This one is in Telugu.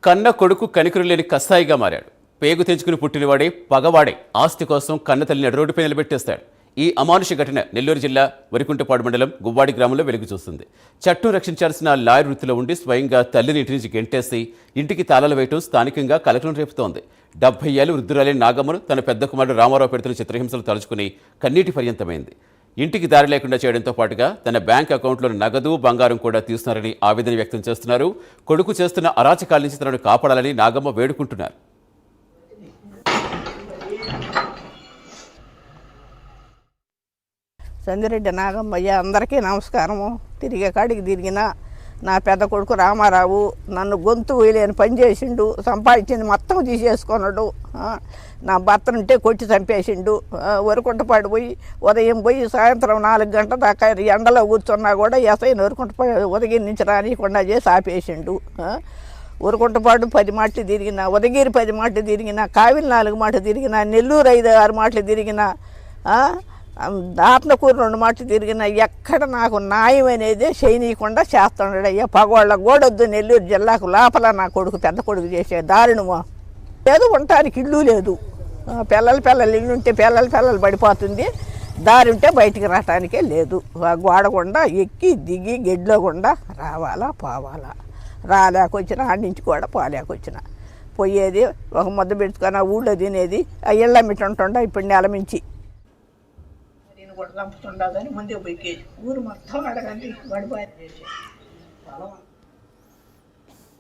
కన్న కొడుకు కనికరు లేని కసాయిగా మారాడు. పేగు తెంచుకుని పుట్టినవాడే పగవాడే ఆస్తి కోసం కన్న తల్లిని రోడ్డుపై నిలబెట్టేస్తాడు. ఈ అమానుష ఘటన నెల్లూరు జిల్లా వరికుంటపాడు మండలం గువ్వాడి గ్రామంలో వెలుగు చూస్తుంది. చట్టం రక్షించాల్సిన లాయర్ వృత్తిలో ఉండి స్వయంగా తల్లిని ఇంటి నుంచి గెంటేసి ఇంటికి తాళాలు వేయటం స్థానికంగా కలకలం రేపుతోంది. 70 ఏళ్ల వృద్ధురాలైన నాగమ్మను తన పెద్ద కుమారుడు రామారావు పెడుతున్న చిత్రహింసలు తలుచుకుని కన్నీటి పర్యంతమైంది. ఇంటికి దారి లేకుండా చేయడంతో పాటుగా తన బ్యాంక్ అకౌంట్లోని నగదు బంగారం కూడా తీస్తున్నారని ఆవేదన వ్యక్తం చేస్తున్నారు. కొడుకు చేస్తున్న అరాచకాల నుంచి తనను కాపాడాలని నాగమ్మ వేడుకుంటున్నారు. సంగిరెడ్డి నాగమ్మయ్య, అందరికీ నమస్కారము. తిరిగే కాడికి తిరిగిన నా పెద్ద కొడుకు రామారావు నన్ను గొంతు వేయలేని పని చేసిండు. సంపాదించింది మొత్తం తీసేసుకున్నాడు. నా భర్తనుంటే కొట్టి చంపేసిండు. వరికుంటపాడు పోయి ఉదయం పోయి సాయంత్రం 4 గంటల దాకా ఎండలో కూర్చున్నా కూడా ఎస్ఐని వరికుంటపాడు ఉదయం నుంచి రానియకుండా చేసి ఆపేసిండు. వరికుంటపాడు 10 మాటలు తిరిగిన, ఉదగిరి 10 మాటలు తిరిగిన, కావిలి 4 మాటలు తిరిగిన, నెల్లూరు 5-6 మాటలు తిరిగిన, ఆత్మకూరు 2 మాటలు తిరిగిన, ఎక్కడ నాకు న్యాయం అనేది చేయనీయకుండా చేస్తున్నాడు. అయ్యా పగవాళ్ళ గోడొద్దు. నెల్లూరు జిల్లాకు లోపల నా కొడుకు పెద్ద కొడుకు చేసే దారుణమా లేదు. ఉండటానికి ఇల్లు లేదు. పిల్లలు ఇల్లు ఉంటే పిల్లలు పడిపోతుంది. దారి ఉంటే బయటికి రావటానికే లేదు. గోడ గుండా ఎక్కి దిగి గెడ్లో గుండా రావాలా పోవాలా. రాలేకొచ్చినా ఆడించి కూడా పోలేకొచ్చిన పోయేది ఒక ముద్ద పెట్టుకొని ఊళ్ళో తినేది. ఆ ఇళ్ళ మిట్టుంటుండ ఇప్పుడు నెలమించి నేను కూడా చంపుతుండదని ముందే పోయి ఊరు మొత్తం అడగండి వాడి